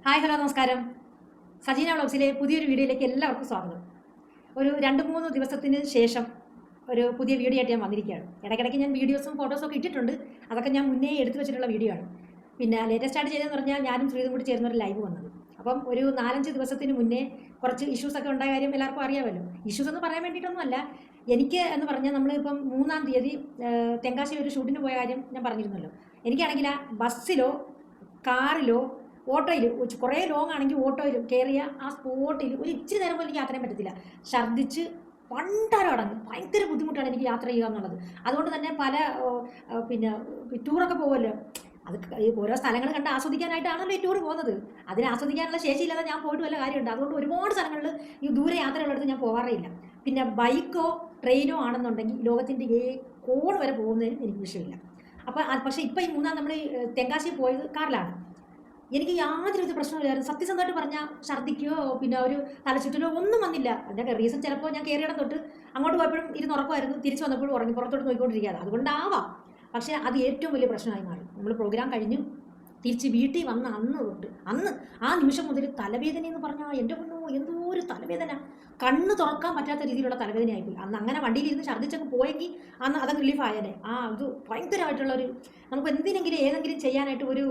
Hi hello നമസ്കാരം. സജീന വ്ളോഗ്സിലെ പുതിയൊരു വീഡിയോയിലേക്ക് എല്ലാവർക്കും സ്വാഗതം. ഒരു 2-3 ദിവസത്തിന് ശേഷം ഒരു പുതിയ വീഡിയോ ആയിട്ട് ഞാൻ വന്നിരിക്കുകയാണ്. ഇടയ്ക്കിടയ്ക്ക് ഞാൻ വീഡിയോസും ഫോട്ടോസും ഒക്കെ ഇട്ടിട്ടുണ്ട്. അതൊക്കെ ഞാൻ മുന്നേ എടുത്തു വെച്ചിട്ടുള്ള വീഡിയോ ആണ്. പിന്നെ ലേറ്റസ്റ്റ് ആയിട്ട് ചെയ്തതെന്ന് പറഞ്ഞാൽ ഞാനും ശ്രീതും കൂടി ചേർന്നൊരു ലൈവ് വന്നത്. അപ്പം ഒരു 4-5 ദിവസത്തിന് മുന്നേ കുറച്ച് ഇഷ്യൂസൊക്കെ ഉണ്ടായ കാര്യം എല്ലാവർക്കും അറിയാമല്ലോ. ഇഷ്യൂസ് എന്ന് പറയാൻ വേണ്ടിയിട്ടൊന്നുമല്ല, എനിക്ക് എന്ന് പറഞ്ഞാൽ നമ്മളിപ്പം 3-ാം തീയതി തെങ്കാശി ഒരു ഷൂട്ടിന് പോയ കാര്യം ഞാൻ പറഞ്ഞിരുന്നല്ലോ. എനിക്കാണെങ്കിൽ ആ ബസ്സിലോ കാറിലോ ഓട്ടോയിൽ കുറേ ലോങ് ആണെങ്കിൽ ഓട്ടോയിൽ കയറിയ ആ സ്പോട്ടിൽ ഒരു ഇച്ചിരി നേരം പോലും എനിക്ക് യാത്ര ചെയ്യാൻ പറ്റത്തില്ല. ഛർദ്ദിച്ച് പണ്ടരടങ്ങ് ഭയങ്കര ബുദ്ധിമുട്ടാണ് എനിക്ക് യാത്ര ചെയ്യുക എന്നുള്ളത്. അതുകൊണ്ട് തന്നെ പല പിന്നെ ടൂറൊക്കെ പോകുമല്ലോ, അത് ഓരോ സ്ഥലങ്ങൾ കണ്ട് ആസ്വദിക്കാനായിട്ടാണല്ലോ ഈ ടൂർ പോകുന്നത്. അതിനെ ആസ്വദിക്കാനുള്ള ശേഷിയില്ലാതെ ഞാൻ പോയിട്ട് വല്ല കാര്യമുണ്ട്. അതുകൊണ്ട് ഒരുപാട് സ്ഥലങ്ങളിൽ ഈ ദൂരെ യാത്രയുള്ളിടത്ത് ഞാൻ പോകാറില്ല. പിന്നെ ബൈക്കോ ട്രെയിനോ ആണെന്നുണ്ടെങ്കിൽ ലോകത്തിൻ്റെ കോൺ വരെ പോകുന്നതിന് എനിക്ക് വിഷയമില്ല. പക്ഷേ ഇപ്പോൾ ഈ നമ്മൾ തെങ്കാശി പോയത് കാറിലാണ്. എനിക്ക് യാതൊരു പ്രശ്നമില്ലായിരുന്നു. സത്യസന്ധമായിട്ട് പറഞ്ഞാൽ ഛർദ്ദിക്കുകയോ പിന്നെ ഒരു തലചുറ്റലോ ഒന്നും വന്നില്ല. അതിൻ്റെ റീസൺ ചിലപ്പോൾ ഞാൻ കയറിയിടം തൊട്ട് അങ്ങോട്ട് പോയപ്പോഴും ഉറക്കമായിരുന്നു, തിരിച്ചു വന്നപ്പോഴും ഉറങ്ങി പുറത്തോട്ട് നോക്കിക്കൊണ്ടിരിക്കുകയാണ്, അതുകൊണ്ടാവാം. പക്ഷേ അത് ഏറ്റവും വലിയ പ്രശ്നമായി മാറി. നമ്മൾ പ്രോഗ്രാം കഴിഞ്ഞ് തിരിച്ച് വീട്ടിൽ വന്ന അന്ന് ആ നിമിഷം മുതൽ തലവേദന എന്ന് പറഞ്ഞാൽ എൻ്റെ പൊന്നോ എന്തോ ഒരു തലവേദന, കണ്ണ് തുറക്കാൻ പറ്റാത്ത രീതിയിലുള്ള തലവേദനയായിപ്പോയി. അന്ന് അങ്ങനെ വണ്ടിയിലിരുന്ന് ഛർദ്ദിച്ചൊക്കെ പോയെങ്കിൽ അന്ന് അതങ്ങ് റിലീഫ് ആയേനെ. അത് ഭയങ്കരമായിട്ടുള്ളൊരു, നമുക്ക് എന്തിനെങ്കിലും ഏതെങ്കിലും ചെയ്യാനായിട്ട് ഒരു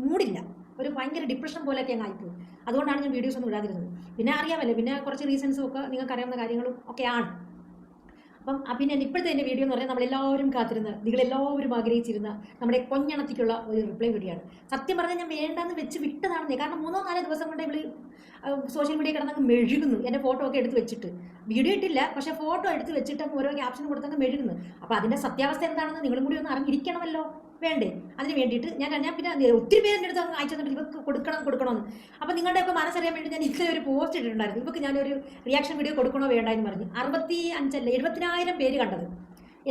മൂഡില്ല, ഒരു ഭയങ്കര ഡിപ്രഷൻ പോലെയൊക്കെ അങ്ങ് ആയിപ്പോയി. അതുകൊണ്ടാണ് ഞാൻ വീഡിയോസ് ഒന്നും ഇടാതിരുന്നത്. പിന്നെ അറിയാമല്ലോ, പിന്നെ കുറച്ച് റീസൺസും ഒക്കെ നിങ്ങൾക്ക് അറിയാവുന്ന കാര്യങ്ങളും ഒക്കെയാണ്. പിന്നെ ഇപ്പോഴത്തെ എൻ്റെ വീഡിയോ എന്ന് പറഞ്ഞാൽ നമ്മളെല്ലാവരും കാത്തിരുന്ന, നിങ്ങളെല്ലാവരും ആഗ്രഹിച്ചിരുന്ന നമ്മുടെ കൊഞ്ഞണത്തിക്കുള്ള ഒരു റിപ്ലൈ വീഡിയോ ആണ്. സത്യം പറഞ്ഞാൽ ഞാൻ വേണ്ടെന്ന് വെച്ച് വിട്ടതാണെന്നേ. കാരണം 3-4 ദിവസം കൊണ്ട് ഇവള് സോഷ്യൽ മീഡിയ കിടന്നങ്ങ് മെഴുകുന്നു. എൻ്റെ ഫോട്ടോ ഒക്കെ എടുത്ത് വെച്ചിട്ട്, വീഡിയോ ഇട്ടില്ല, പക്ഷേ ഫോട്ടോ എടുത്ത് വെച്ചിട്ട് ഓരോ ക്യാപ്ഷൻ കൊടുത്തങ്ങ് മെഴുകുന്നു. അപ്പോൾ അതിൻ്റെ സത്യാവസ്ഥ എന്താണെന്ന് നിങ്ങളും കൂടി ഒന്ന് അറിഞ്ഞിരിക്കണമല്ലോ, വേണ്ടേ? അതിന് വേണ്ടിയിട്ട് ഞാൻ പിന്നെ ഒത്തിരി പേര് എൻ്റെ അടുത്ത് അങ്ങ് അയച്ചു തന്നിട്ട് ഇവർക്ക് കൊടുക്കണമെന്ന്. അപ്പോൾ നിങ്ങളുടെയൊക്കെ മനസ്സറിയാൻ വേണ്ടി ഞാൻ ഇത്ര ഒരു പോസ്റ്റ് ഇട്ടിട്ടുണ്ടായിരുന്നു. ഇവർക്ക് ഞാനൊരു റിയാക്ഷൻ വീഡിയോ കൊടുക്കണോ വേണ്ട എന്ന് പറഞ്ഞ് 70,000 പേര് കണ്ടത്.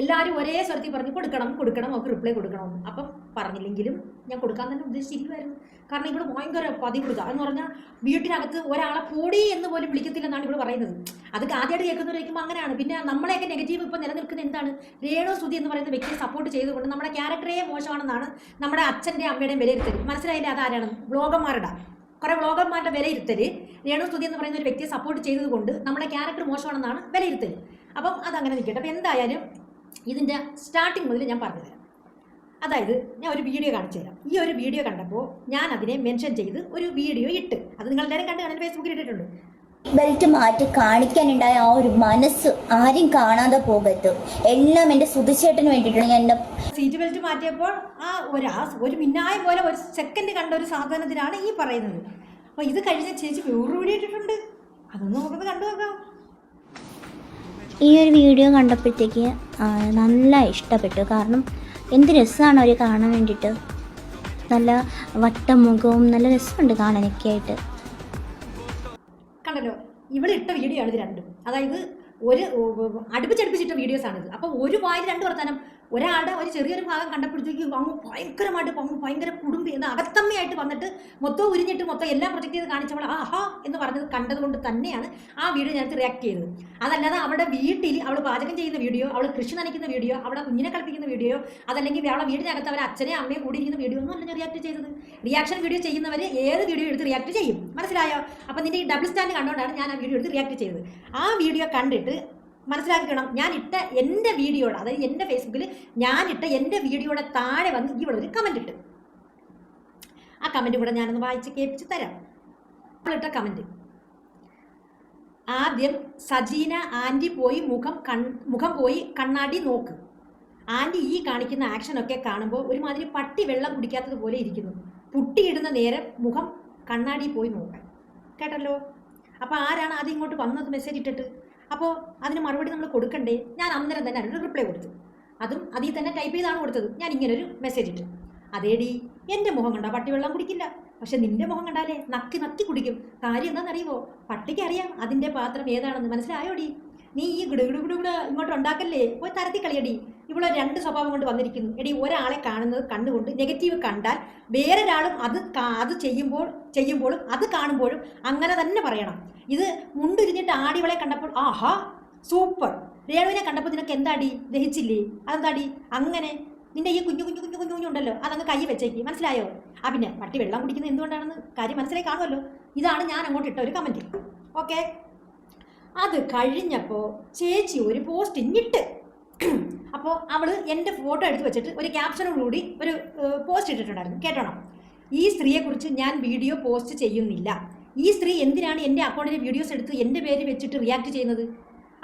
എല്ലാവരും ഒരേ സ്വരത്തിൽ പറഞ്ഞ് കൊടുക്കണം അവർക്ക് റിപ്ലൈ കൊടുക്കണമെന്ന്. അപ്പം പറഞ്ഞില്ലെങ്കിലും ഞാൻ കൊടുക്കാൻ തന്നെ ഉദ്ദേശിച്ചിരിക്കുമായിരുന്നു. കാരണം ഇവിടെ ഭയങ്കര പതിവൃത എന്ന് പറഞ്ഞാൽ വീട്ടിനകത്ത് ഒരാളെ പൊടി എന്ന് പോലും വിളിക്കത്തില്ലെന്നാണ് ഇവിടെ പറയുന്നത്. അത് ആദ്യമായിട്ട് കേൾക്കുന്നവരേക്കും അങ്ങനെയാണ്. പിന്നെ നമ്മളെയൊക്കെ നെഗറ്റീവ് ഇപ്പോൾ നിലനിൽക്കുന്ന എന്താണ്, രേണു സുധി എന്ന് പറയുന്ന വ്യക്തിയെ സപ്പോർട്ട് ചെയ്തുകൊണ്ട് നമ്മുടെ ക്യാരക്ടറേ മോശമാണെന്നാണ് നമ്മുടെ അച്ഛൻ്റെയും അമ്മയുടെയും വിലയിരുത്തൽ. മനസ്സിലായില്ലേ? അതാരാണ്? കുറേ വ്ളോഗർമാരുടെ വിലയിരുത്തൽ രേണു സുധി എന്ന് പറയുന്ന ഒരു വ്യക്തിയെ സപ്പോർട്ട് ചെയ്തതുകൊണ്ട് നമ്മുടെ ക്യാരക്ടർ മോശമാണെന്നാണ് വിലയിരുത്തൽ. അപ്പം അതങ്ങനെ നിൽക്കട്ടെ. അപ്പം എന്തായാലും ഇതിൻ്റെ സ്റ്റാർട്ടിങ് മുതൽ ഞാൻ പറഞ്ഞുതരാം. അതായത് ഞാൻ ഒരു വീഡിയോ കാണിച്ചു തരാം. ഈ ഒരു വീഡിയോ കണ്ടപ്പോൾ ഞാൻ അതിനെ മെൻഷൻ ചെയ്ത് ഒരു വീഡിയോ ഇട്ട്, അത് നിങ്ങളെല്ലാവരും കണ്ട് എൻ്റെ ഫേസ്ബുക്കിൽ ഇട്ടിട്ടുണ്ട്. ബെൽറ്റ് മാറ്റി കാണിക്കാനുണ്ടായ ആ ഒരു മനസ്സ് ആരും കാണാതെ പോകരുത്. എല്ലാം എൻ്റെ സുധിച്ചേട്ടന് വേണ്ടിയിട്ടാണ്. എൻ്റെ സീറ്റ് ബെൽറ്റ് മാറ്റിയപ്പോൾ ഒരു മിന്നായ പോലെ ഒരു സെക്കൻഡ് കണ്ട ഒരു സാധനത്തിനാണ് ഈ പറയുന്നത്. അപ്പോൾ ഇത് കഴിഞ്ഞ ചേച്ചി വേറൊരു വീഡിയോ ഇട്ടിട്ടുണ്ട്, അതൊന്നും നമുക്കൊന്ന് കണ്ടു നോക്കാം. ഈ ഒരു വീഡിയോ കണ്ടപ്പോഴത്തേക്ക് നല്ല ഇഷ്ടപ്പെട്ടു. കാരണം എന്ത് രസമാണ് അവർ കാണാൻ വേണ്ടിയിട്ട്. നല്ല വട്ടമുഖവും നല്ല രസമുണ്ട് കാണാനൊക്കെ ആയിട്ട്. കണ്ടല്ലോ, ഇവിടെ ഇട്ട വീഡിയോ ആണ് ഇത് രണ്ടും. അതായത് ഒരു അടുപ്പിച്ചടുപ്പിച്ചിട്ട വീഡിയോസാണിത്. അപ്പോൾ ഒരു വായിൽ രണ്ട് വർത്താനം. ഒരാളുടെ ഒരു ചെറിയൊരു ഭാഗം കണ്ടപ്പോഴത്തേക്ക് ഭയങ്കരമായിട്ട് ഭയങ്കര കുടുംബി എന്ന അകത്തമ്മയായിട്ട് വന്നിട്ട് മൊത്തം ഉരിഞ്ഞിട്ട് മൊത്തം എല്ലാം പ്രൊജക്റ്റ് ചെയ്ത് കാണിച്ചപ്പോൾ ആഹാ എന്ന് പറഞ്ഞത് കണ്ടതുകൊണ്ട് തന്നെയാണ് ആ വീഡിയോ ഞാൻ റിയാക്ട് ചെയ്തത്. അതല്ലാതെ അവളുടെ വീട്ടിൽ അവൾ പാചകം ചെയ്യുന്ന വീഡിയോ, അവൾ കൃഷി നനയ്ക്കുന്ന വീഡിയോ, അവളെ കുഞ്ഞിനെ കളിപ്പിക്കുന്ന വീഡിയോ, അതല്ലെങ്കിൽ അവളെ വീടിനകത്ത് അവരെ അച്ഛനെയും അമ്മയും കൂടിയിരിക്കുന്ന വീഡിയോ ഒന്നും അല്ല ഞാൻ റിയാക്ട് ചെയ്തത്. റിയാക്ഷൻ വീഡിയോ ചെയ്യുന്നവർ ഏത് വീഡിയോ എടുത്ത് റിയാക്ട് ചെയ്യും, മനസ്സിലായോ? അപ്പം നിന്റെ ഈ ഡബിൾ സ്റ്റാൻഡ് കണ്ടുകൊണ്ടാണ് ഞാൻ ആ വീഡിയോ എടുത്ത് റിയാക്ട് ചെയ്തത്. ആ വീഡിയോ കണ്ടിട്ട് മനസ്സിലാക്കണം, ഞാൻ ഇട്ട എൻ്റെ വീഡിയോയുടെ, അതായത് എൻ്റെ ഫേസ്ബുക്കിൽ ഞാനിട്ട എൻ്റെ വീഡിയോയുടെ താഴെ വന്ന് ഇവിടെ ഒരു കമൻറ്റ് ഇട്ട്, ആ കമൻറ്റ് കൂടെ ഞാനൊന്ന് വായിച്ച് കേൾപ്പിച്ച് തരാം. അവളിട്ട കമൻറ്റ് ആദ്യം: സജീന ആൻറ്റി പോയി മുഖം പോയി കണ്ണാടി നോക്ക്. ആൻറ്റി ഈ കാണിക്കുന്ന ആക്ഷനൊക്കെ കാണുമ്പോൾ ഒരുമാതിരി പട്ടി വെള്ളം കുടിക്കാത്തത് പോലെ ഇരിക്കുന്നു. പുട്ടിയിടുന്ന നേരം മുഖം കണ്ണാടി പോയി നോക്കാൻ. കേട്ടല്ലോ? അപ്പോൾ ആരാണ് ആദ്യം ഇങ്ങോട്ട് വന്നത് മെസ്സേജ് ഇട്ടിട്ട്? അപ്പോൾ അതിന് മറുപടി നമ്മൾ കൊടുക്കണ്ടേ? ഞാൻ അന്നേരം തന്നെ അതിനൊരു റിപ്ലൈ കൊടുത്തു. അതും അതിൽ തന്നെ ടൈപ്പ് ചെയ്താണ് കൊടുത്തത്. ഞാൻ ഇങ്ങനൊരു മെസ്സേജ് ഇട്ടു: അതേടി, എൻ്റെ മുഖം കണ്ടാൽ പട്ടി വെള്ളം കുടിക്കില്ല, പക്ഷെ നിൻ്റെ മുഖം കണ്ടാലേ നക്കി കുടിക്കും. കാര്യം എന്താണെന്നറിയുമോ? പട്ടിക്ക് അറിയാം അതിൻ്റെ പാത്രം ഏതാണെന്ന്. മനസ്സിലായോടി? നീ ഈ ഗുടുഗുടുഗുടുകൂടെ ഇങ്ങോട്ട് ഉണ്ടാക്കല്ലേ, പോയി തരത്തി കളിയടി. ഇവിടെ 2 സ്വഭാവം കൊണ്ട് വന്നിരിക്കുന്നു. എടി, ഒരാളെ കാണുന്നത് കണ്ണുകൊണ്ട് നെഗറ്റീവ് കണ്ടാൽ വേറൊരാളും അത് ചെയ്യുമ്പോഴും അത് കാണുമ്പോഴും അങ്ങനെ തന്നെ പറയണം. ഇത് മുണ്ടിരിഞ്ഞിട്ട് ആടിവളെ കണ്ടപ്പോൾ ആഹാ സൂപ്പർ, രേണുവിനെ കണ്ടപ്പോൾ നിനക്ക് എന്താടി ദഹിച്ചില്ലേ? അതെന്താടി അങ്ങനെ? നിന്റെ ഈ കുഞ്ഞു കുഞ്ഞു കുഞ്ഞു കുഞ്ഞു കുഞ്ഞുണ്ടല്ലോ അതങ്ങ് കൈ വെച്ചേക്ക്, മനസ്സിലായോ? പിന്നെ പട്ടി വെള്ളം കുടിക്കുന്നത് എന്തുകൊണ്ടാണെന്ന് കാര്യം മനസ്സിലായി കാണുമല്ലോ. ഇതാണ് ഞാൻ അങ്ങോട്ട് ഇട്ട ഒരു കമൻറ്റ്. ഓക്കെ, അത് കഴിഞ്ഞപ്പോൾ ചേച്ചി ഒരു പോസ്റ്റ് ഇന്നിട്ട്, അപ്പോൾ അവൾ എൻ്റെ ഫോട്ടോ എടുത്ത് വെച്ചിട്ട് ഒരു ക്യാപ്ഷനോടുകൂടി ഒരു പോസ്റ്റ് ഇട്ടിട്ടുണ്ടായിരുന്നു. കേട്ടോണം, ഈ സ്ത്രീയെക്കുറിച്ച് ഞാൻ വീഡിയോ പോസ്റ്റ് ചെയ്യുന്നില്ല. ഈ സ്ത്രീ എന്തിനാണ് എൻ്റെ അക്കൗണ്ടിലെ വീഡിയോസ് എടുത്ത് എൻ്റെ പേര് വെച്ചിട്ട് റിയാക്ട് ചെയ്യുന്നത്?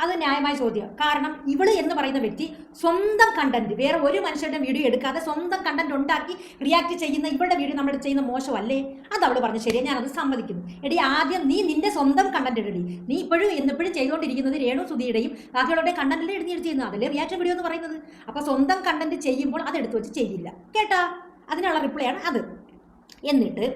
അത് ന്യായമായ ചോദ്യം. കാരണം ഇവള് എന്ന് പറയുന്ന വ്യക്തി സ്വന്തം കണ്ടന്റ്, വേറെ ഒരു മനുഷ്യരുടെ വീഡിയോ എടുക്കാതെ സ്വന്തം കണ്ടന്റ് ഉണ്ടാക്കി റിയാക്ട് ചെയ്യുന്ന ഇവളുടെ വീഡിയോ നമ്മൾ ചെയ്യുന്ന മോശമല്ലേ? അത് അവള് പറഞ്ഞു ശരിയാ, ഞാനത് സമ്മതിക്കുന്നു. എടി ആദ്യം നീ നിന്റെ സ്വന്തം കണ്ടന്റ് ഇടടി. നീ ഇപ്പോഴും എന്നെപ്പോഴും ചെയ്തുകൊണ്ടിരിക്കുന്നത് രേണു സുധിയുടെയും ബാക്കിയുള്ളവരുടെ കണ്ടന്റിലെ എടുത്ത് ചെയ്യുന്നു, അതല്ലേ റിയാക്ഷൻ വീഡിയോ എന്ന് പറയുന്നത്. അപ്പോൾ സ്വന്തം കണ്ടന്റ് ചെയ്യുമ്പോൾ അത് എടുത്തു വെച്ച് ചെയ്യില്ല, കേട്ടാ? അതിനുള്ള റിപ്ലൈ ആണ് അത്. എന്നിട്ട്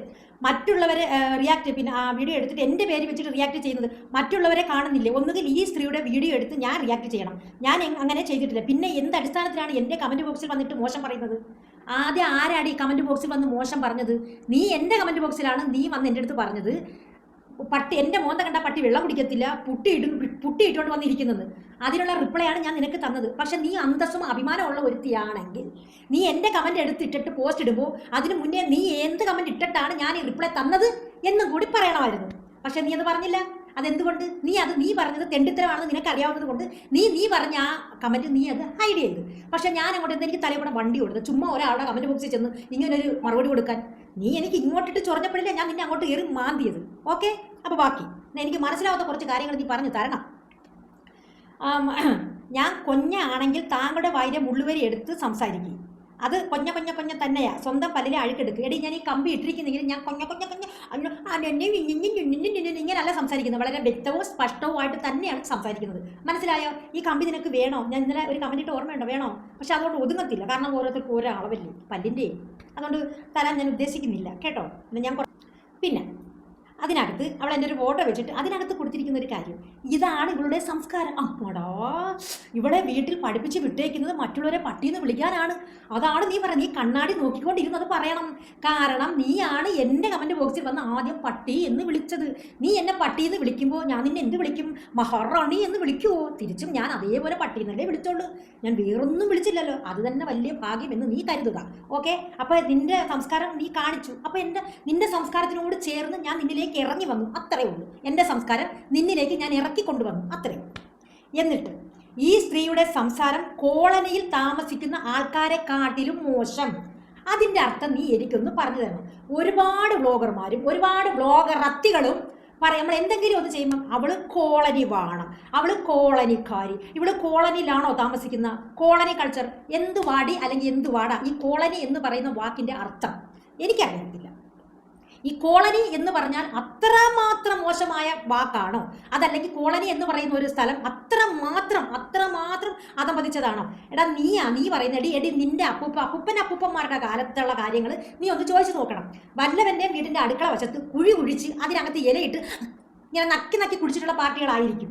മറ്റുള്ളവരെ റിയാക്ട്, പിന്നെ ആ വീഡിയോ എടുത്തിട്ട് എൻ്റെ പേര് വെച്ചിട്ട് റിയാക്ട് ചെയ്യുന്നത് മറ്റുള്ളവരെ കാണുന്നില്ലേ? ഒന്നുകിൽ ഈ സ്ത്രീയുടെ വീഡിയോ എടുത്ത് ഞാൻ റിയാക്ട് ചെയ്യണം. ഞാൻ അങ്ങനെ ചെയ്തിട്ടില്ല. പിന്നെ എന്ത് അടിസ്ഥാനത്തിലാണ് എൻ്റെ കമൻറ്റ് ബോക്സിൽ വന്നിട്ട് മോശം പറയുന്നത്? ആദ്യം ആരാടി ഈ കമൻറ്റ് ബോക്സിൽ വന്ന് മോശം പറഞ്ഞത്? നീ എൻ്റെ കമൻറ്റ് ബോക്സിലാണ് നീ വന്ന് എൻ്റെ അടുത്ത് പറഞ്ഞത് പട്ടി, എൻ്റെ മോന്ത കണ്ട പട്ടി വെള്ളം കുടിക്കത്തില്ല, പുട്ടി ഇട്ടുകൊണ്ട് വന്നിരിക്കുന്നത്. അതിനുള്ള റിപ്ലൈ ആണ് ഞാൻ നിനക്ക് തന്നത്. പക്ഷെ നീ അന്തസ്സും അഭിമാനമുള്ള ഒരുത്തിയാണെങ്കിൽ നീ എൻ്റെ കമൻറ്റ് എടുത്തിട്ടിട്ട് പോസ്റ്റ് ഇടുമ്പോൾ അതിന് മുന്നേ നീ എന്ത് കമൻറ്റ് ഇട്ടിട്ടാണ് ഞാൻ ഈ റിപ്ലൈ തന്നത് എന്നും കൂടി പറയണമായിരുന്നു. പക്ഷെ നീ അത് പറഞ്ഞില്ല. അതെന്തുകൊണ്ട്? നീ പറഞ്ഞത് തെണ്ടിത്തരമാണെന്ന് നിനക്ക് അറിയാവുന്നത് കൊണ്ട് നീ പറഞ്ഞ ആ കമൻറ്റ് നീ അത് ഹൈഡ് ചെയ്ത്. പക്ഷെ ഞാൻ അങ്ങോട്ട് എനിക്ക് തലയൂടെ വണ്ടി കൊടുത്തു ചുമ്മാ ഒരാളുടെ കമൻറ്റ് ബോക്സിൽ ചെന്ന് ഇങ്ങനൊരു മറുപടി കൊടുക്കാൻ. നീ എനിക്ക് ഇങ്ങോട്ടിട്ട് ചൊറഞ്ഞപ്പോഴില്ല ഞാൻ നിന്നെ അങ്ങോട്ട് കയറി മാന്തിയത്. ഓക്കെ, അപ്പോൾ ബാക്കി എനിക്ക് മനസ്സിലാവാത്ത കുറച്ച് കാര്യങ്ങൾ നീ പറഞ്ഞു തരണം. ഞാൻ കൊഞ്ഞാണെങ്കിൽ താങ്കളുടെ വായിലെ മുള്ളുവരി എടുത്ത് സംസാരിക്കും. അത് കൊഞ്ഞ തന്നെയാ, സ്വന്തം പല്ലിലെ അഴുക്കെടുക്കുക. എടി ഞാൻ ഈ കമ്പി ഇട്ടിരിക്കുന്നെങ്കിൽ ഞാൻ ഇങ്ങനെയല്ല സംസാരിക്കുന്നത്, വളരെ വ്യക്തവും സ്പഷ്ടവുമായിട്ട് തന്നെയാണ് സംസാരിക്കുന്നത്. മനസ്സിലായോ? ഈ കമ്പി നിനക്ക് വേണോ? ഞാൻ ഇന്നലെ ഒരു കമൻറ്റ് ഇട്ട് ഓർമ്മയുണ്ടോ? വേണോ? പക്ഷെ അതുകൊണ്ട് ഒതുങ്ങത്തില്ല, കാരണം ഓരോരുത്തർക്കും ഓരോ അളവല്ലേ പല്ലിൻ്റെ. അതുകൊണ്ട് തരാൻ ഞാൻ ഉദ്ദേശിക്കുന്നില്ല, കേട്ടോ? ഞാൻ പിന്നെ അതിനകത്ത് അവൾ എൻ്റെ ഒരു ഫോട്ടോ വെച്ചിട്ട് അതിനകത്ത് കൊടുത്തിരിക്കുന്ന ഒരു കാര്യം, ഇതാണ് ഇവളുടെ സംസ്കാരം. അപ്പോടാ, ഇവളെ വീട്ടിൽ പഠിപ്പിച്ച് വിട്ടേക്കുന്നത് മറ്റുള്ളവരെ പട്ടിയെന്ന് വിളിക്കാനാണ്. അതാണ് നീ പറയുന്നത്. നീ കണ്ണാടി നോക്കിക്കൊണ്ടിരുന്നത് പറയണം. കാരണം നീയാണ് എൻ്റെ കമൻറ്റ് ബോക്സിൽ വന്ന് ആദ്യം പട്ടി എന്ന് വിളിച്ചത്. നീ എന്നെ പട്ടി എന്ന് വിളിക്കുമ്പോൾ ഞാൻ നിന്നെ എന്ത് വിളിക്കും? മഹാറാണി എന്ന് വിളിക്കുമോ? തിരിച്ചും ഞാൻ അതേപോലെ പട്ടി എന്നല്ലേ വിളിച്ചോളൂ. ഞാൻ വേറൊന്നും വിളിച്ചില്ലല്ലോ. അത് തന്നെ വലിയ ഭാഗ്യം എന്ന് നീ കരുതുക. ഓക്കെ, അപ്പോൾ നിന്റെ സംസ്കാരം നീ കാണിച്ചു. അപ്പോൾ നിന്റെ സംസ്കാരത്തിനോട് ചേർന്ന് ഞാൻ നിന്നിലേക്ക് ഇറങ്ങി വന്നു, അത്രയേ ഉള്ളൂ. എൻ്റെ സംസ്കാരം നിന്നിലേക്ക് ഞാൻ ഇറക്കിക്കൊണ്ടുവന്നു, അത്രയേ ഉള്ളൂ. എന്നിട്ട് ഈ സ്ത്രീയുടെ സംസാരം കോളനിയിൽ താമസിക്കുന്ന ആൾക്കാരെ കാട്ടിലും മോശം. അതിൻ്റെ അർത്ഥം നീ എനിക്കൊന്ന് പറഞ്ഞു തരണം. ഒരുപാട് ബ്ലോഗർമാരും ഒരുപാട് ബ്ലോഗറത്തികളും പറയാം, നമ്മൾ എന്തെങ്കിലും ഒന്ന് ചെയ്യുമ്പം അവള് കോളനി വേണം, അവള് കോളനിക്കാരി, ഇവള് കോളനിയിലാണോ താമസിക്കുന്ന? കോളനി കൾച്ചർ എന്തുവാടി അല്ലെങ്കിൽ എന്തുവാടാ ഈ കോളനി എന്ന് പറയുന്ന വാക്കിൻ്റെ അർത്ഥം? എനിക്കറിയത്തില്ല. ഈ കോളനി എന്ന് പറഞ്ഞാൽ അത്രമാത്രം മോശമായ വാക്കാണോ? അതല്ലെങ്കിൽ കോളനി എന്ന് പറയുന്ന ഒരു സ്ഥലം അത്രമാത്രം അധപതിച്ചതാണോ? എടാ നീ പറയുന്നത് എടി നിന്റെ അപ്പൂപ്പന്മാരുടെ കാലത്തുള്ള കാര്യങ്ങൾ നീ ഒന്ന് ചോദിച്ചു നോക്കണം. വല്ലവൻ്റെ വീടിൻ്റെ അടുക്കള വശത്ത് കുഴി കുഴിച്ച് അതിനകത്ത് ഇലയിട്ട് ഇങ്ങനെ നക്കി കുടിച്ചിട്ടുള്ള പാർട്ടികളായിരിക്കും.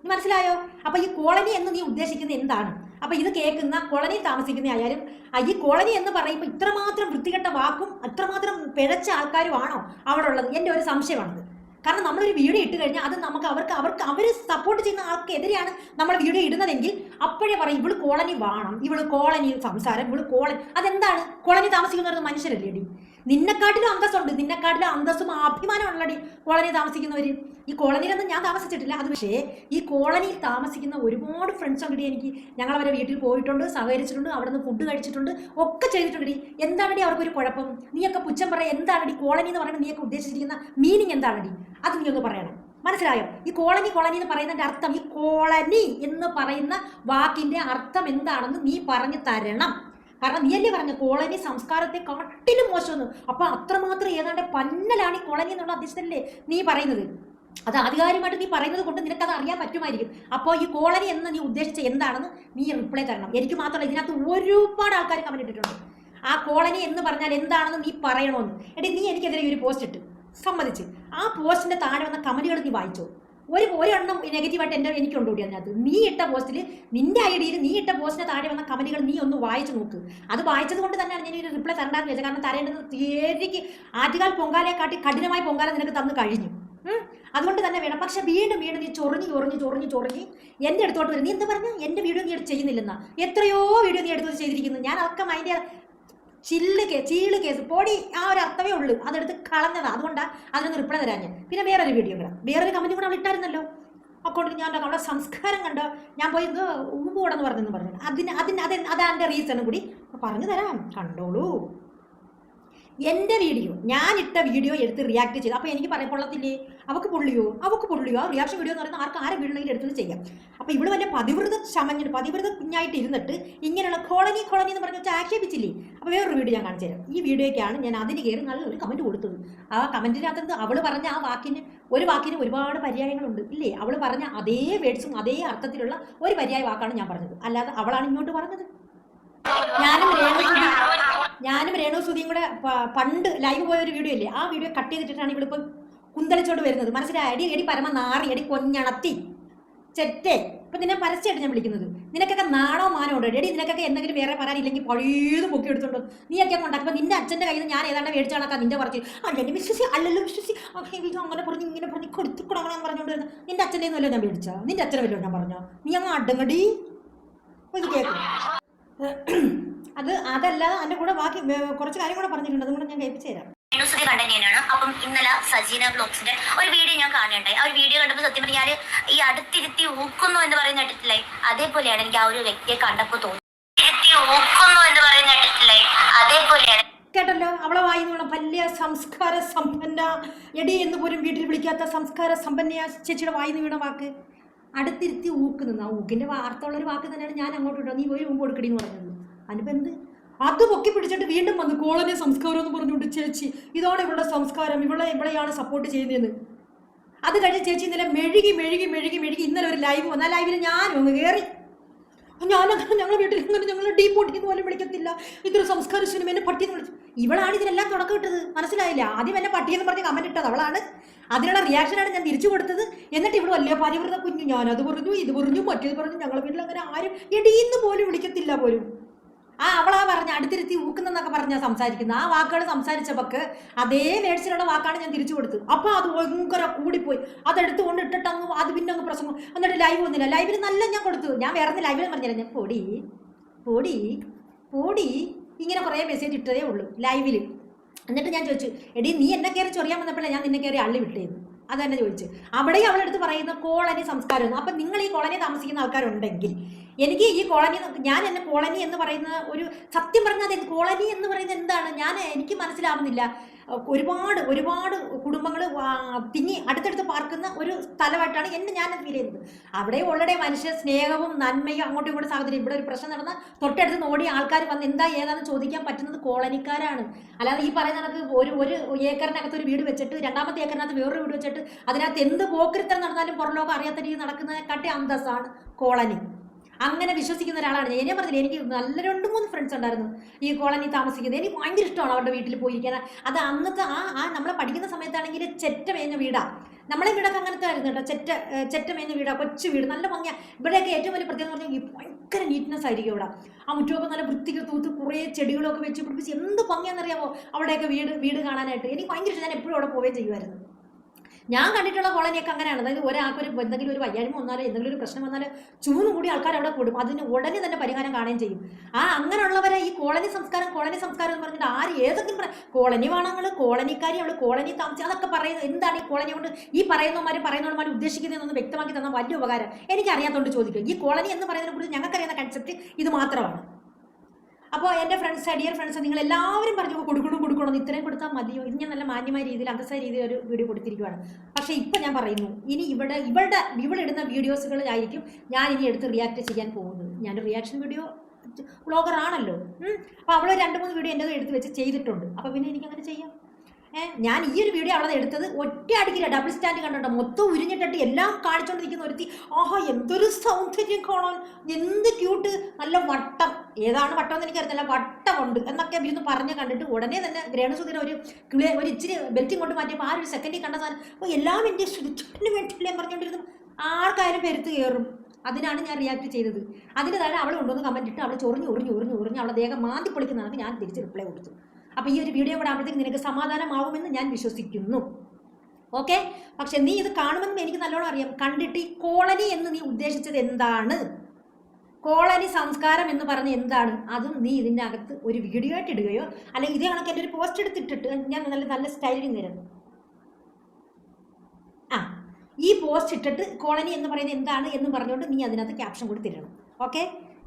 മനസ്സിലായോ? അപ്പോൾ ഈ കോളനി എന്ന് നീ ഉദ്ദേശിക്കുന്നത് എന്താണ്? അപ്പോൾ ഇത് കേൾക്കുന്ന കോളനിയിൽ താമസിക്കുന്ന ആയാലും ഈ കോളനി എന്ന് പറയുമ്പോൾ ഇത്രമാത്രം വൃത്തികെട്ട വാക്കും അത്രമാത്രം പിഴച്ച ആൾക്കാരുമാണോ അവിടെ ഉള്ളത്? എൻ്റെ ഒരു സംശയമാണത്. കാരണം നമ്മളൊരു വീഡിയോ ഇട്ട് കഴിഞ്ഞാൽ അത് നമുക്ക് അവർ സപ്പോർട്ട് ചെയ്യുന്ന ആൾക്കെതിരെയാണ് നമ്മൾ വീഡിയോ ഇടുന്നതെങ്കിൽ അപ്പോഴേ പറയും ഇവള് കോളനി വേണം, ഇവള് കോളനി സംസാരം, ഇവള് കോളനി. അതെന്താണ്? കോളനി താമസിക്കുന്നവർ മനുഷ്യരല്ലേ അടി? നിന്നെക്കാട്ടിലും അന്തസ്സുണ്ട്, നിന്നെക്കാട്ടിലും അന്തസ്സും അഭിമാനമുള്ളടി കോളനി താമസിക്കുന്നവർ. ഈ കോളനിയിലൊന്നും ഞാൻ താമസിച്ചിട്ടില്ല. അത് പക്ഷേ ഈ കോളനിയിൽ താമസിക്കുന്ന ഒരുപാട് ഫ്രണ്ട്സ് ഉണ്ടടി എനിക്ക്. ഞങ്ങൾ അവരെ വീട്ടിൽ പോയിട്ടുണ്ട്, സഹകരിച്ചിട്ടുണ്ട്, അവിടെ നിന്ന് ഫുഡ് കഴിച്ചിട്ടുണ്ട്, ഒക്കെ ചെയ്തിട്ടുണ്ടടി. എന്താണടി അവർക്കൊരു കുഴപ്പം? നീയൊക്കെ പുച്ഛം പറയാം. എന്താണടി കോളനി എന്ന് പറയുന്നത്? നീയൊക്കെ ഉദ്ദേശിച്ചിരിക്കുന്ന മീനിങ് എന്താണടി? അത് നീ ഒന്ന് പറയണം. മനസ്സിലായോ? ഈ കോളനി എന്ന് പറയുന്നതിൻ്റെ അർത്ഥം, ഈ കോളനി എന്ന് പറയുന്ന വാക്കിൻ്റെ അർത്ഥം എന്താണെന്ന് നീ പറഞ്ഞു തരണം. കാരണം നീയല്ലേ പറഞ്ഞ കോളനി സംസ്കാരത്തെ കാട്ടിലും മോശമെന്ന്. അപ്പോൾ അത്രമാത്രം ഏതാണ്ട് പന്നലാണ് ഈ കോളനി എന്നുള്ള അധ്യക്ഷതല്ലേ നീ പറയുന്നത്. അത് ആധികാരികമായിട്ട് നീ പറയുന്നത് കൊണ്ട് നിനക്കത് അറിയാൻ പറ്റുമായിരിക്കും. അപ്പോൾ ഈ കോളനി എന്ന് നീ ഉദ്ദേശിച്ച എന്താണെന്ന് നീ റിപ്ലൈ തരണം. എനിക്ക് മാത്രമല്ല, ഇതിനകത്ത് ഒരുപാട് ആൾക്കാർ കമന്റ് ഇട്ടിട്ടുണ്ട്. ആ കോളനി എന്ന് പറഞ്ഞാൽ എന്താണെന്ന് നീ പറയണമെന്ന്. എടി നീ എനിക്കെതിരെ ഒരു പോസ്റ്റ് ഇട്ട് സമ്മതിച്ച്, ആ പോസ്റ്റിൻ്റെ താഴെ വന്ന കമന്റുകൾ നീ വായിച്ചോ? ഒരെണ്ണം നെഗറ്റീവായിട്ട് എനിക്കുണ്ടോ കൂടി അതിനകത്ത്? നീ ഇട്ട പോസ്റ്റിൽ, നിന്റെ ഐഡിയയിൽ നീ ഇട്ട പോസ്റ്റിന് താഴെ വന്ന കമന്റുകൾ നീ ഒന്ന് വായിച്ചു നോക്ക്. അത് വായിച്ചത് കൊണ്ട് തന്നെയാണ് ഞാൻ ഒരു റിപ്ലൈ തരണ്ടാന്ന് വെച്ചത്. കാരണം തരേണ്ടത് തീയതിക്ക് ആറ്റുകാൽ പൊങ്കാലയെക്കാട്ടി കഠിനമായ പൊങ്കാല നിനക്ക് തന്നു കഴിഞ്ഞു. അതുകൊണ്ട് തന്നെ വേണം. പക്ഷെ വീണ്ടും വീണ്ടും നീ ചൊറിഞ്ഞ് എൻ്റെ അടുത്തോട്ട് വരും. നീ എന്താ പറഞ്ഞ എൻ്റെ വീഡിയോ നീ ചെയ്യുന്നില്ലെന്നാ? എത്രയോ വീഡിയോ നീ എടുത്ത് ചെയ്തിരിക്കുന്നു. ഞാൻ അതൊക്കെ അതിൻ്റെ ചീള് കേസ് പൊടി ആ ഒരു അർത്ഥമേ ഉള്ളൂ. അതെടുത്ത് കളഞ്ഞതാണ്. അതുകൊണ്ടാണ് അതിനൊന്ന് റിപ്ലൈ തരാൻ ഞാൻ. പിന്നെ വേറൊരു വീഡിയോ കൂടെ, വേറൊരു കമൻറ്റ് കൂടെ അവൾ ഇട്ടായിരുന്നല്ലോ. അക്കൗണ്ടിൽ ഞാൻ അവിടെ സംസ്കാരം കണ്ടോ, ഞാൻ പോയി ഇത് ഊമ്പൂടെന്ന് പറഞ്ഞു. അതെൻ്റെ റീസണും കൂടി പറഞ്ഞു തരാം, കണ്ടോളൂ. എൻ്റെ വീഡിയോ, ഞാനിട്ട വീഡിയോ എടുത്ത് റിയാക്ട് ചെയ്തു. അപ്പോൾ എനിക്ക് പറയാൻ കൊള്ളത്തില്ലേ? അവൾക്ക് പൊള്ളിയോ? ആ റിയാക്ഷൻ വീഡിയോ എന്ന് പറയുന്നത് ആരെ വീടിനെങ്കിലും എടുത്തത് ചെയ്യാം. അപ്പോൾ ഇവിടെ വല്ല പതിവ്രത കുഞ്ഞായിട്ട് ഇരുന്നിട്ട് ഇങ്ങനെയുള്ള കോളനി എന്ന് പറഞ്ഞ് വെച്ചാൽ ആക്ഷേപിച്ചില്ലേ? അപ്പോൾ വേറൊരു വീഡിയോ ഞാൻ കാണിച്ചു തരാം. ഈ വീഡിയോയ്ക്കാണ് ഞാൻ അതിന് കയറി നല്ലൊരു കമൻറ്റ് കൊടുത്തത്. ആ കമൻറ്റിനകത്ത് അവൾ പറഞ്ഞ ആ ഒരു വാക്കിന് ഒരുപാട് പര്യായങ്ങളുണ്ട് ഇല്ലേ? അവൾ പറഞ്ഞ അതേ വേർഡ്സും അതേ അർത്ഥത്തിലുള്ള ഒരു പര്യായ വാക്കാണ് ഞാൻ പറഞ്ഞത്, അല്ലാതെ അവളാണ് ഇങ്ങോട്ട് പറഞ്ഞത്. ഞാനും രേണു സുധിയും കൂടെ പണ്ട് ലൈവ് പോയ ഒരു വീഡിയോ ഇല്ലേ, ആ വീഡിയോ കട്ട് ചെയ്തിട്ടാണ് ഇവളിപ്പം കുന്തളിച്ചോണ്ട് വരുന്നത്. മനസ്സിലായി? എടി പരമ നാറി, എടി കൊഞ്ഞണത്തി ചെറ്റേ. ഇപ്പം നിന്നെ പരസ്യമായിട്ട് ഞാൻ വിളിക്കുന്നത്. നിനക്കൊക്കെ നാണോ മാനോ ഉണ്ട്? എടി നിനക്കൊക്കെ എന്തെങ്കിലും വേറെ പറയാനില്ലെങ്കിൽ പഴയത് പൊക്കി എടുത്തോണ്ടോ നീയൊക്കെ ഉണ്ടാക്കുമ്പോൾ നിന്റെ അച്ഛൻ്റെ കയ്യിൽ നിന്ന് ഞാൻ ഏതാണ്ട് മേടിച്ച കണക്കാ നിന്റെ പറച്ച് അല്ലെന്നെ അല്ലല്ലോ വിശ്വസി അങ്ങനെ പറഞ്ഞ് ഇങ്ങനെ പറഞ്ഞ് കൊടുത്തു കൊടുക്കണം പറഞ്ഞുകൊണ്ട് വരുന്നത്. നിന്റെ അച്ഛൻ്റെ ഒന്നുമല്ലോ ഞാൻ മേടിച്ചാ? നിന്റെ അച്ഛനെ വല്ലോ ഞാൻ പറഞ്ഞോ? നീ അങ്ങ് അടങ്ങടി. ഇത് കേൾക്കും. അതല്ല അതിന്റെ കൂടെ ബാക്കി കുറച്ച് കാര്യം കൂടെ പറഞ്ഞിട്ടുണ്ട്, അതും കൂടെ ഞാൻ കേൾപ്പിച്ചു തരാം. കണ്ടന്റാണ്. അപ്പം ഇന്നലെ സജീന ബ്ലോഗ്സിന്റെ ഒരു വീഡിയോ ഞാൻ കാണുന്നുണ്ടായി. ആ ഒരു വീഡിയോ കണ്ടപ്പോൾ സത്യം പറഞ്ഞാൽ ഈ അടുത്തിരുത്തി ഊക്കുന്നു എന്ന് പറയുന്ന കേട്ടിട്ടില്ലേ, അതേപോലെയാണ് എനിക്ക് ആ ഒരു വ്യക്തിയെ കണ്ടപ്പോൾ തോന്നി. ഊക്കുന്നു എന്ന് പറയുന്ന കേട്ടിട്ടില്ലേ, അതേപോലെയാണ്. കേട്ടല്ലോ, അവളെ വായിന്നുള്ള വലിയ സംസ്കാര സമ്പന്ന എടി എന്ന് പോലും വീട്ടിൽ വിളിക്കാത്ത സംസ്കാര സമ്പന്നയ ചേച്ചിയുടെ വായിന്ന് വീണ വാക്ക് അടുത്തിരുത്തി ഊക്കുന്നു. ആ ഊക്കിന്റെ വാർത്തയുള്ളൊരു വാക്ക് തന്നെയാണ് ഞാൻ അങ്ങോട്ട് ഇട്ടോ നീ പോയി ഊമ്പ് കൊടുക്കടി എന്ന് പറഞ്ഞത്. അതിനിപ്പോൾ എന്ത്? അത് പൊക്കി പിടിച്ചിട്ട് വീണ്ടും വന്ന് കോളനി സംസ്കാരം എന്ന് പറഞ്ഞുകൊണ്ട് ചേച്ചി ഇതാണ് ഇവളുടെ സംസ്കാരം, ഇവളെയാണ് സപ്പോർട്ട് ചെയ്യുന്നതെന്ന്. അത് കഴിഞ്ഞ് ചേച്ചി ഇന്നലെ മെഴുകി ഇന്നലെ ഒരു ലൈവ് വന്നു. ആ ലൈവിൽ ഞാനും ഒന്ന് കയറി. ഞങ്ങളുടെ വീട്ടിൽ ഞങ്ങൾ ഡീപ്പോട്ടി എന്ന് പോലും വിളിക്കത്തില്ല, ഇതൊരു സംസ്കാര സിനിമ പട്ടിയെന്ന് വിളിച്ചു. ഇവളാണ് ഇതിനെല്ലാം തുടക്കം ഇട്ടത്, മനസ്സിലായില്ല? ആദ്യം എന്നെ പട്ടിയെന്ന് പറഞ്ഞ് കമന്റ് ഇട്ടത് അവളാണ്. അതിനുള്ള റിയാക്ഷനാണ് ഞാൻ തിരിച്ചു കൊടുത്തത്. എന്നിട്ട് ഇവിടെ വലിയ പരിവൃത കുഞ്ഞു ഞാനത് പറഞ്ഞു ഇത് പറഞ്ഞു മറ്റേത് പറഞ്ഞു. ഞങ്ങളുടെ വീട്ടിൽ അങ്ങനെ ആരും എടീന്ന് പോലും വിളിക്കത്തില്ല പോലും. അവളാ പറഞ്ഞ അടുത്തിരുത്തി ഊക്കുന്നെന്നൊക്കെ പറഞ്ഞാൽ സംസാരിക്കുന്നത്. ആ വാക്കുകൾ സംസാരിച്ചവർക്ക് അതേ വേഴ്സിലുള്ള വാക്കാണ് ഞാൻ തിരിച്ചു കൊടുത്തത്. അപ്പോൾ അത് ഭയങ്കര കൂടിപ്പോയി. അതെടുത്ത് കൊണ്ട് ഇട്ടിട്ടങ്ങ് അത് പിന്നെ അങ്ങ് പ്രസംഗം. എന്നിട്ട് ലൈവ് ഒന്നുമില്ല. ലൈവിൽ നല്ല ഞാൻ കൊടുത്തു. ഞാൻ വേറെ ലൈവിൽ പറഞ്ഞില്ല, ഞാൻ പൊടി ഇങ്ങനെ കുറേ മെസ്സേജ് ഇട്ടതേ ഉള്ളൂ ലൈവിൽ. എന്നിട്ട് ഞാൻ ചോദിച്ചു, എടി നീ എന്നെ കയറി ചൊറിയാൻ വന്നപ്പോഴേ ഞാൻ നിന്നെ കയറി അള്ളി വിട്ടേന്ന്. അത് തന്നെ ചോദിച്ചു. അവിടെയും അവളെടുത്ത് പറയുന്ന കോളനി സംസ്കാരമൊന്നും. അപ്പം നിങ്ങൾ ഈ കോളനി താമസിക്കുന്ന ആൾക്കാരുണ്ടെങ്കിൽ എനിക്ക് ഈ കോളനി, ഞാൻ എന്നെ കോളനി എന്ന് പറയുന്ന ഒരു സത്യം പറഞ്ഞാൽ കോളനി എന്ന് പറയുന്നത് എന്താണ് എനിക്ക് മനസ്സിലാവുന്നില്ല. ഒരുപാട് കുടുംബങ്ങൾ തിങ്ങി അടുത്തടുത്ത് പാർക്കുന്ന ഒരു സ്ഥലമായിട്ടാണ് ഞാൻ ഫീൽ ചെയ്യുന്നത്. അവിടെ ഓൾറെഡി മനുഷ്യ സ്നേഹവും നന്മയും അങ്ങോട്ടും ഇങ്ങോട്ടും സാഹചര്യം. ഇവിടെ ഒരു പ്രശ്നം നടന്നാൽ തൊട്ടടുത്ത് നോടി ആൾക്കാർ വന്ന് എന്താ ഏതാണെന്ന് ചോദിക്കാൻ പറ്റുന്നത് കോളനിക്കാരാണ്. അല്ലാതെ ഈ പറയുന്ന കണക്ക് ഒരു ഏക്കറിനകത്ത് ഒരു വീട് വെച്ചിട്ട് രണ്ടാമത്തെ ഏക്കറിനകത്ത് വേറൊരു വീട് വെച്ചിട്ട് അതിനകത്ത് എന്ത് പോക്കരുത്തം നടന്നാലും പുറലോകം അറിയാത്ത രീതി നടക്കുന്നതിനെക്കാട്ടി അന്തസ്സാണ് കോളനി. അങ്ങനെ വിശ്വസിക്കുന്ന ഒരാളാണ് ഞാൻ. പറഞ്ഞില്ല, എനിക്ക് നല്ല 2-3 ഫ്രണ്ട്സ് ഉണ്ടായിരുന്നു ഈ കോളനി താമസിക്കുന്നത്. എനിക്ക് ഭയങ്കര ഇഷ്ടമാണ് അവരുടെ വീട്ടിൽ പോയിരിക്കാൻ. അത് അന്നത്തെ നമ്മളെ പഠിക്കുന്ന സമയത്താണെങ്കിൽ ചെറ്റ മേഞ്ഞ വീടാണ്. നമ്മളെ വീടൊക്കെ അങ്ങനത്തെ ആയിരുന്നു കേട്ടോ. ചെറ്റ മേഞ്ഞ വീടാണ്, കൊച്ചു വീട്, നല്ല ഭംഗിയാണ്. ഇവിടെയൊക്കെ ഏറ്റവും വലിയ പ്രത്യേകത എന്ന് പറഞ്ഞാൽ ഭയങ്കര നീറ്റ്നെസ് ആയിരിക്കും ഇവിടെ. ആ മുറ്റമൊക്കെ നല്ല വൃത്തിക്ക് തൂത്ത് കുറേ ചെടികളൊക്കെ വെച്ച് പിടിപ്പിച്ച് എന്ത് ഭംഗിയാണെന്നറിയാമോ അവിടെയൊക്കെ വീട് കാണാനായിട്ട്. എനിക്ക് ഭയങ്കര ഇഷ്ടം. ഞാൻ എപ്പോഴും അവിടെ പോവുകയും ചെയ്യുമായിരുന്നു. ഞാൻ കണ്ടിട്ടുള്ള കോളനിയൊക്കെ അങ്ങനെയാണ്. അതായത് ഒരാൾക്ക് എന്തെങ്കിലും ഒരു വയ്യായ്മ വന്നാലോ എന്തെങ്കിലും ഒരു പ്രശ്നം വന്നാലോ ചൂന്ന് കൂടി ആൾക്കാർ അവിടെ കൂടും. അതിന് ഉടനെ തന്നെ പരിഹാരം കാണുകയും ചെയ്യും. അങ്ങനെയുള്ളവരെ ഈ കോളനി സംസ്കാരം എന്ന് പറഞ്ഞിട്ട് ഏതെങ്കിലും കോളനി വേണങ്ങൾ കോളനിക്കാരി അവൾ കോളനി താമസിച്ച് അതൊക്കെ പറയുന്നത് എന്താണ്? ഈ കോളനി കൊണ്ട് ഈ പറയുന്നവന്മാർ ഉദ്ദേശിക്കുന്നതെന്നൊന്ന് വ്യക്തമാക്കി തന്നാൽ വലിയ ഉപകാരം. എനിക്കറിയാത്തതുകൊണ്ട് ചോദിക്കും. ഈ കോളനി എന്ന് പറയുന്നതിനെ കുറിച്ച് ഞങ്ങൾക്കറിയുന്ന കൺസെപ്റ്റ് ഇത് മാത്രമാണ്. അപ്പോൾ എൻ്റെ ഡിയർ ഫ്രണ്ട്സ്, നിങ്ങൾ എല്ലാവരും പറഞ്ഞു കൊടുക്കണം ഇത്രയും കൊടുത്താൽ മതിയോ? ഇത് ഞാൻ നല്ല മാന്യമായ രീതിയിൽ അന്തസ്സായ രീതിയിൽ ഒരു വീഡിയോ കൊടുത്തിരിക്കുകയാണ്. പക്ഷേ ഇപ്പം ഞാൻ പറയുന്നു, ഇനി ഇവിടെ ഇടുന്ന വീഡിയോസുകളിലായിരിക്കും ഞാൻ ഇനി എടുത്ത് റിയാക്ട് ചെയ്യാൻ പോകുന്നത്. ഞാൻ റിയാക്ഷൻ വീഡിയോ വ്ളോഗർ ആണല്ലോ. അപ്പോൾ അവൾ 2-3 വീഡിയോ എൻ്റെ എടുത്ത് വെച്ച് ചെയ്തിട്ടുണ്ട്. അപ്പോൾ പിന്നെ എനിക്കങ്ങനെ ചെയ്യാം. ഞാൻ ഈ ഒരു വീഡിയോ അവിടെ എടുത്തത് ഒറ്റ അടിക്കില്ല, ഡബിൾ സ്റ്റാൻഡ് കണ്ടോ, മൊത്തം ഉരിഞ്ഞിട്ടിട്ട് എല്ലാം കാണിച്ചുകൊണ്ടിരിക്കുന്ന ഒരുത്തി. എന്തൊരു സൗന്ദര്യം കാണാൻ, എന്ത് ക്യൂട്ട്, നല്ല വട്ടം. ഏതാണ് വട്ടം എന്ന് എനിക്കറിയത്തില്ല, വട്ടമുണ്ട് എന്നൊക്കെ ഇരുന്ന് പറഞ്ഞ് കണ്ടിട്ട് ഉടനെ തന്നെ രേണുസുധീര ഒരു ഇച്ചിരി ബെൽറ്റും കൊണ്ട് മാറ്റിയപ്പോൾ ഒരു സെക്കൻഡിൽ കണ്ട സാധനം എല്ലാം എൻ്റെ ചുറ്റിന് വേണ്ടിയില്ലേ പറഞ്ഞുകൊണ്ടിരുന്നു. ആർക്കായാലും പെരുത്ത് കയറും. അതിനാണ് ഞാൻ റിയാക്ട് ചെയ്തത്. അതിൻ്റെ താഴെ അവൾ കൊണ്ടുവന്ന് കമൻറ്റ് ഇട്ട് അവൾ ചൊറിഞ്ഞ് അവളെ ദേഹം മാന്തി പൊളിക്കുന്നതാണ് ഞാൻ തിരിച്ച് റിപ്ലൈ കൊടുത്തു. അപ്പോൾ ഈ ഒരു വീഡിയോ കൂടെ ആകുമ്പോഴത്തേക്ക് നിനക്ക് സമാധാനമാവുമെന്ന് ഞാൻ വിശ്വസിക്കുന്നു. ഓക്കെ. പക്ഷെ നീ ഇത് കാണുമെന്ന് എനിക്ക് നല്ലോണം അറിയാം. കണ്ടിട്ട് ഈ കോളനി എന്ന് നീ ഉദ്ദേശിച്ചത് എന്താണ്, കോളനി സംസ്കാരം എന്ന് പറഞ്ഞ് എന്താണ്, അതും നീ ഇതിൻ്റെ അകത്ത് ഒരു വീഡിയോ ആയിട്ട് ഇടുകയോ അല്ലെങ്കിൽ ഇതേ കണക്ക് എൻ്റെ ഒരു പോസ്റ്റ് എടുത്തിട്ടിട്ട് ഞാൻ നല്ല നല്ല സ്റ്റൈലിൽ തരുന്നു. ആ, ഈ പോസ്റ്റ് ഇട്ടിട്ട് കോളനി എന്ന് പറയുന്നത് എന്താണ് എന്ന് പറഞ്ഞുകൊണ്ട് നീ അതിനകത്ത് ക്യാപ്ഷൻ കൂടി തരണം. ഓക്കെ,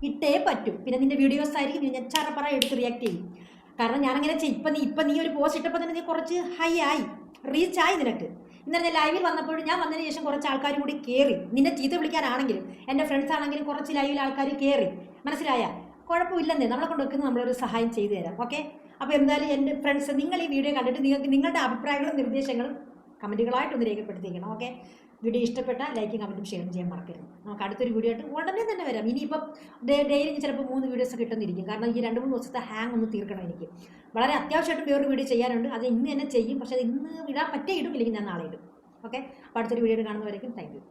ഇട്ടേ പറ്റും. പിന്നെ നിന്റെ വീഡിയോസ് ആയിരിക്കും ഞാൻ ചറപ്പറ എടുത്ത് റിയാക്ട് ചെയ്യും. കാരണം ഞാനങ്ങനെ ഇപ്പം നീ ഒരു പോസ്റ്റ് ഇട്ടപ്പോൾ തന്നെ നീ കുറച്ച് ഹൈ ആയി, റീച്ച് ആയി നിനക്ക്. ഇന്നലെ ഞാൻ ലൈവിൽ വന്നപ്പോഴും ഞാൻ വന്നതിന് ശേഷം കുറച്ച് ആൾക്കാർ കൂടി കയറി, നിന്നെ ചീത്ത വിളിക്കാനാണെങ്കിലും എൻ്റെ ഫ്രണ്ട്സ് ആണെങ്കിലും കുറച്ച് ലൈവിൽ ആൾക്കാർ കയറി. മനസ്സിലായ? കുഴപ്പമില്ലെന്നേ, നമ്മളെ കൊണ്ട് വെക്കുന്ന നമ്മളൊരു സഹായം ചെയ്തു തരാം. ഓക്കെ. അപ്പോൾ എന്തായാലും എൻ്റെ ഫ്രണ്ട്സ്, നിങ്ങൾ ഈ വീഡിയോ കണ്ടിട്ട് നിങ്ങൾക്ക് നിങ്ങളുടെ അഭിപ്രായങ്ങളും നിർദ്ദേശങ്ങളും കമൻറ്റുകളായിട്ടൊന്ന് രേഖപ്പെടുത്തിക്കണം. ഓക്കെ. വീഡിയോ ഇഷ്ടപ്പെട്ടാൽ ലൈക്കും കമൻറ്റും ഷെയറും ചെയ്യാൻ മറക്കരുത്. നമുക്ക് അടുത്തൊരു വീഡിയോ ആയിട്ട് ഉടനെ തന്നെ വരാം. ഇനിയിപ്പം ഡെയിലി ചിലപ്പോൾ 3 വീഡിയോസ് കിട്ടുന്നിരിക്കും. കാരണം ഈ 2-3 ദിവസത്തെ ഹാങ് ഒന്ന് തീർക്കണം എനിക്ക്. വളരെ അത്യാവശ്യമായിട്ട് വേറൊരു വീഡിയോ ചെയ്യാനുണ്ട്. അത് ഇന്ന് തന്നെ ചെയ്യും. പക്ഷേ അത് ഇന്ന് ഇടാൻ പറ്റേ ഇടും, ഇല്ലെങ്കിൽ ഞാൻ നാളെ ഇടും. ഓക്കെ. അപ്പോൾ അടുത്തൊരു വീഡിയോ കാണുന്നവരേക്കും താങ്ക് യു.